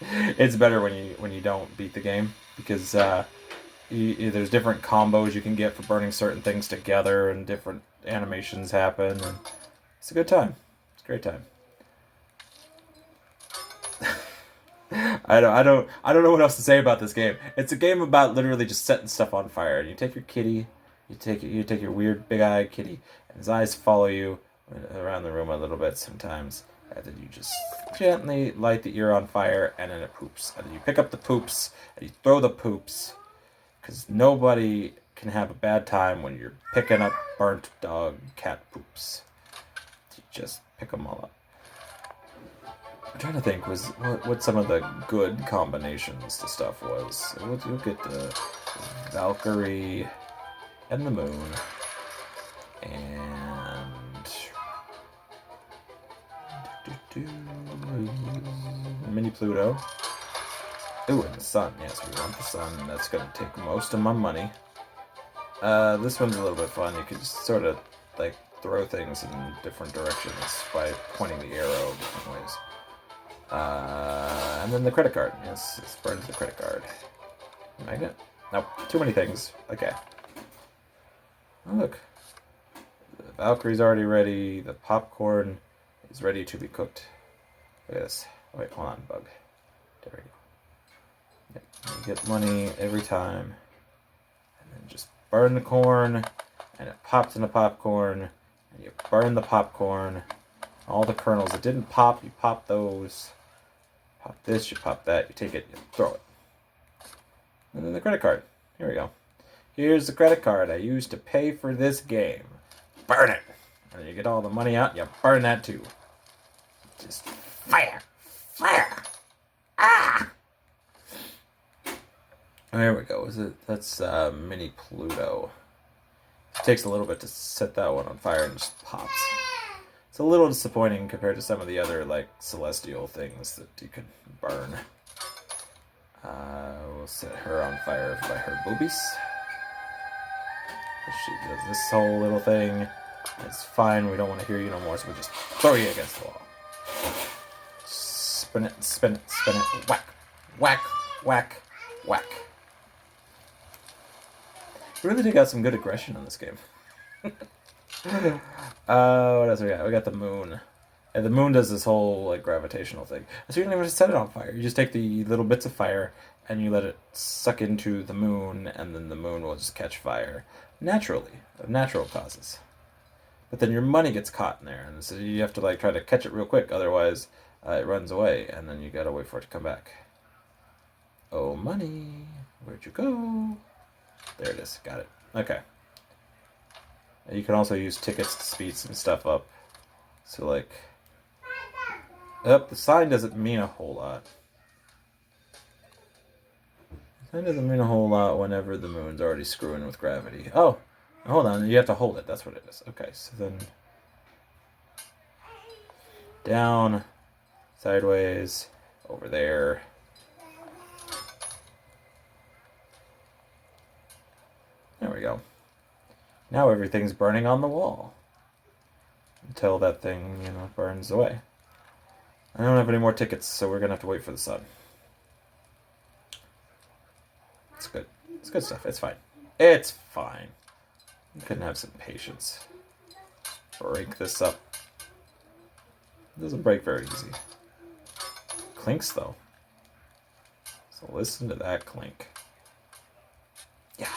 It's better when you don't beat the game because there's different combos you can get for burning certain things together, and different animations happen. And it's a good time. It's a great time. I don't know what else to say about this game. It's a game about literally just setting stuff on fire. And you take your kitty, you take your weird big eye kitty, and his eyes follow you around the room a little bit sometimes. And then you just gently light the ear on fire, and then it poops. And then you pick up the poops and you throw the poops, because nobody can have a bad time when you're picking up burnt dog cat poops. You just pick them all up. I'm trying to think what some of the good combinations to stuff was. You'll get the Valkyrie and the moon and mini Pluto. Ooh, and the sun. Yes, we want the sun. That's gonna take most of my money. This one's a little bit fun. You can just sort of like throw things in different directions by pointing the arrow different ways. And then the credit card. Yes, it's burned the credit card. Magnet? Nope, too many things. Okay. Oh, look. The Valkyrie's already ready. The popcorn is ready to be cooked. Look at this. Oh, wait, hold on, bug. There we go. Yep. You get money every time. And then just burn the corn, and it pops in the popcorn, and you burn the popcorn. All the kernels that didn't pop, you pop those. Pop this, you pop that, you take it, you throw it. And then the credit card. Here we go. Here's the credit card I used to pay for this game. Burn it! And you get all the money out, and you burn that too. Just fire! Fire! Ah! There we go. That's mini Pluto. It takes a little bit to set that one on fire and just pops. It's a little disappointing compared to some of the other, like, celestial things that you can burn. We'll set her on fire by her boobies. She does this whole little thing. It's fine, we don't want to hear you no more, so we'll just throw you against the wall. Spin it, spin it, spin it. Whack, whack, whack, whack. We really did got some good aggression in this game. What else we got? We got the moon. And the moon does this whole like gravitational thing. So you don't even have to set it on fire. You just take the little bits of fire and you let it suck into the moon, and then the moon will just catch fire naturally, of natural causes. But then your money gets caught in there, and so you have to like try to catch it real quick, otherwise it runs away, and then you gotta wait for it to come back. Oh, money, where'd you go? There it is. Got it. Okay. You can also use tickets to speed some stuff up. So, like... the sign doesn't mean a whole lot. The sign doesn't mean a whole lot whenever the moon's already screwing with gravity. Oh! Hold on. You have to hold it. That's what it is. Okay, so then... down. Sideways. Over there. There we go. Now everything's burning on the wall. Until that thing, burns away. I don't have any more tickets, so we're gonna have to wait for the sun. It's good. It's good stuff. It's fine. It's fine. You couldn't have some patience. Break this up. It doesn't break very easy. Clinks, though. So listen to that clink. Yeah.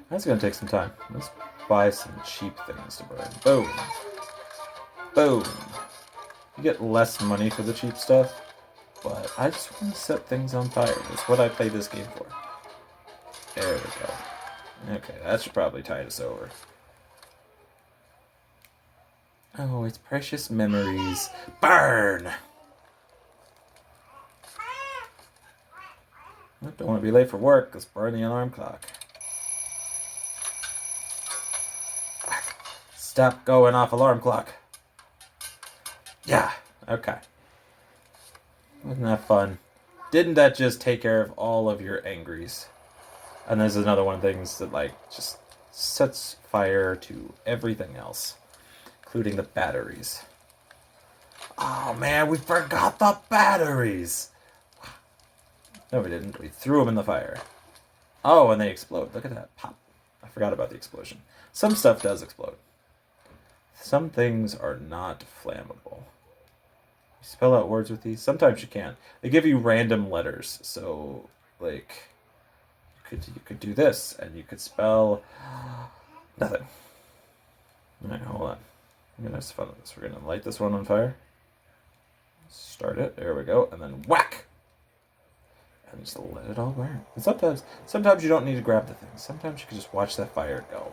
That's gonna take some time. Let's buy some cheap things to burn. Boom. Boom. You get less money for the cheap stuff, but I just want to set things on fire. That's what I play this game for. There we go. Okay, that should probably tide us over. Oh, it's precious memories. Burn! I don't want to be late for work. Let's burn the alarm clock. Stop going off, alarm clock. Yeah, okay. Wasn't that fun? Didn't that just take care of all of your angries? And there's another one of the things that, like, just sets fire to everything else, including the batteries. Oh man, we forgot the batteries. No, we didn't. We threw them in the fire. Oh, and they explode. Look at that. Pop. I forgot about the explosion. Some stuff does explode. Some things are not flammable. You spell out words with these? Sometimes you can. They give you random letters. So, like, you could do this, and you could spell nothing. Alright, hold on. We're gonna have some fun with this. We're gonna light this one on fire. Start it. There we go. And then whack! And just let it all burn. And sometimes you don't need to grab the thing. Sometimes you can just watch that fire go.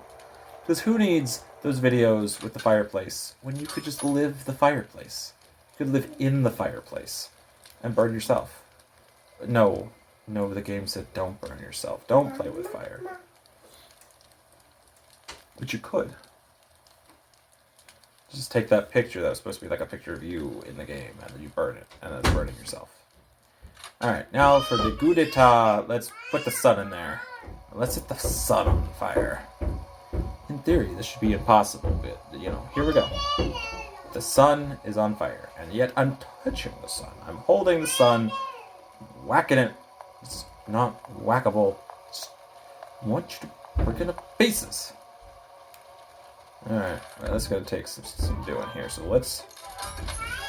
Because who needs those videos with the fireplace when you could just live the fireplace? You could live in the fireplace and burn yourself. No, the game said don't burn yourself. Don't play with fire. But you could. Just take that picture that was supposed to be like a picture of you in the game, and then you burn it, and then it's burning yourself. Alright, now for the coup d'etat, let's put the sun in there. Let's set the sun on fire. In theory, this should be impossible, but, here we go. The sun is on fire, and yet I'm touching the sun. I'm holding the sun, whacking it. It's not whackable. I want you to break into pieces. Alright, that's going to take some doing here. So let's...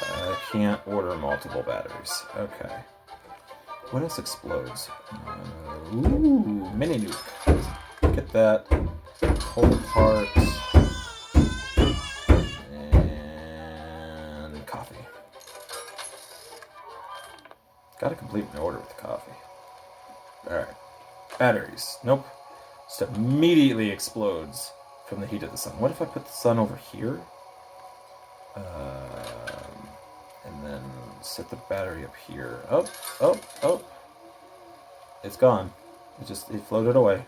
I can't order multiple batteries. Okay. What else explodes? Ooh, mini nuke. Get that. Cold heart. And coffee. Gotta complete an order with the coffee. Alright. Batteries. Nope. Just immediately explodes from the heat of the sun. What if I put the sun over here? And then set the battery up here. Oh. It's gone. It floated away.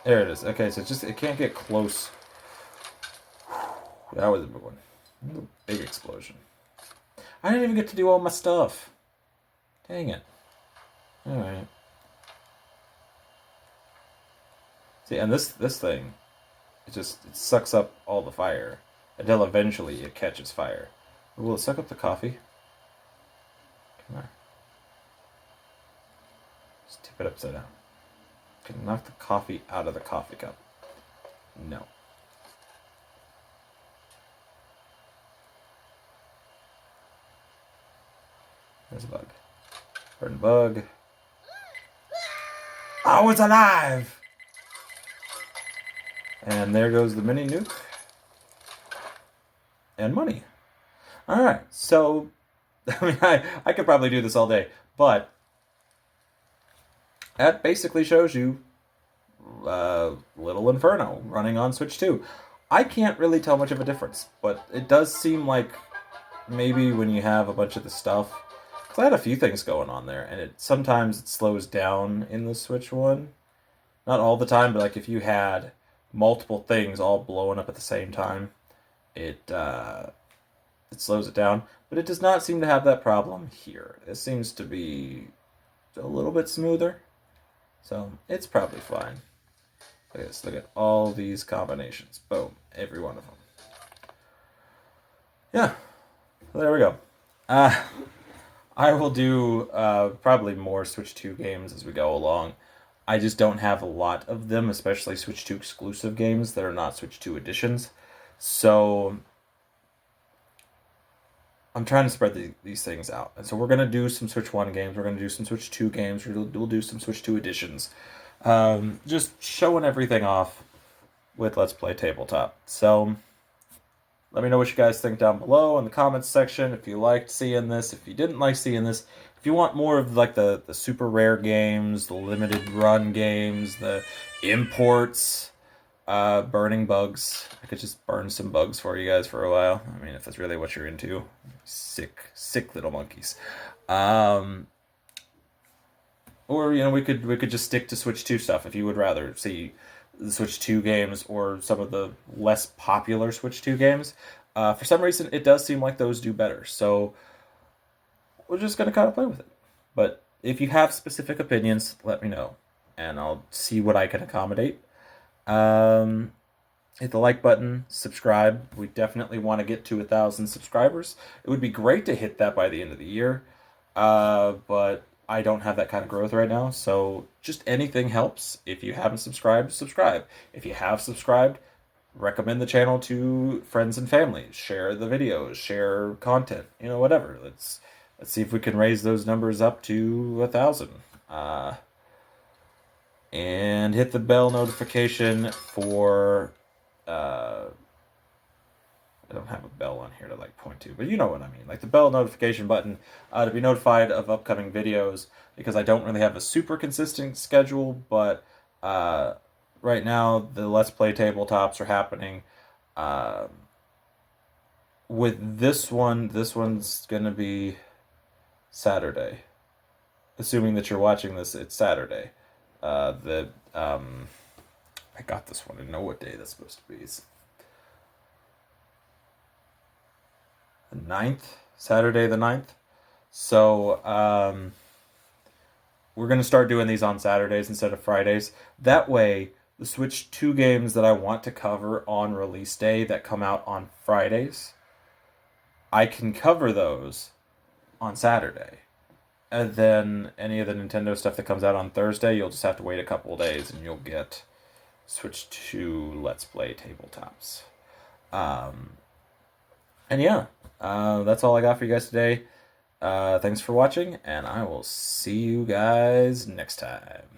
There it is. Okay, so it can't get close. That was a big one. A big explosion. I didn't even get to do all my stuff. Dang it. Alright. See, and this thing, it sucks up all the fire until eventually it catches fire. Will it suck up the coffee? Come on. Just tip it upside down. Can knock the coffee out of the coffee cup. No. There's a bug. Burn bug. Oh, it's alive! And there goes the mini nuke. And money. Alright, so... I mean, I could probably do this all day, but... that basically shows you Little Inferno running on Switch 2. I can't really tell much of a difference, but it does seem like maybe when you have a bunch of the stuff... because I had a few things going on there, and sometimes it slows down in the Switch one. Not all the time, but like if you had multiple things all blowing up at the same time, it slows it down. But it does not seem to have that problem here. It seems to be a little bit smoother. So it's probably fine. Look at all these combinations. Boom. Every one of them. Yeah. So there we go. I will do probably more Switch 2 games as we go along. I just don't have a lot of them, especially Switch 2 exclusive games that are not Switch 2 editions. So I'm trying to spread these things out. And so we're going to do some Switch 1 games. We're going to do some Switch 2 games. We'll do some Switch 2 editions. Just showing everything off with Let's Play Tabletop. So let me know what you guys think down below in the comments section. If you liked seeing this, if you didn't like seeing this, if you want more of like the super rare games, the limited run games, the imports, burning bugs. I could just burn some bugs for you guys for a while. I mean, if that's really what you're into. Sick little monkeys. Or, we could just stick to Switch 2 stuff if you would rather see the Switch 2 games or some of the less popular Switch 2 games. For some reason, it does seem like those do better. So we're just going to kind of play with it. But if you have specific opinions, let me know. And I'll see what I can accommodate. hit the like button, subscribe. We definitely want to get to 1,000 subscribers. It would be great to hit that by the end of the year, but I don't have that kind of growth right now. So just anything helps. If you haven't subscribed, subscribe. If you have subscribed, recommend the channel to friends and family. Share the videos, share content. Whatever. Let's see if we can raise those numbers up to 1,000. And hit the bell notification for I don't have a bell on here to point to, but you know what I mean. Like the bell notification button to be notified of upcoming videos, because I don't really have a super consistent schedule, but right now the Let's Play tabletops are happening. With this one's gonna be Saturday. Assuming that you're watching this, it's Saturday. I got this one. I know what day that's supposed to be. It's the 9th, Saturday the 9th. So, we're going to start doing these on Saturdays instead of Fridays. That way, the Switch 2 games that I want to cover on release day that come out on Fridays, I can cover those on Saturday. And then any of the Nintendo stuff that comes out on Thursday, you'll just have to wait a couple of days and you'll get Switch 2 Let's Play tabletops. And yeah, that's all I got for you guys today. Thanks for watching, and I will see you guys next time.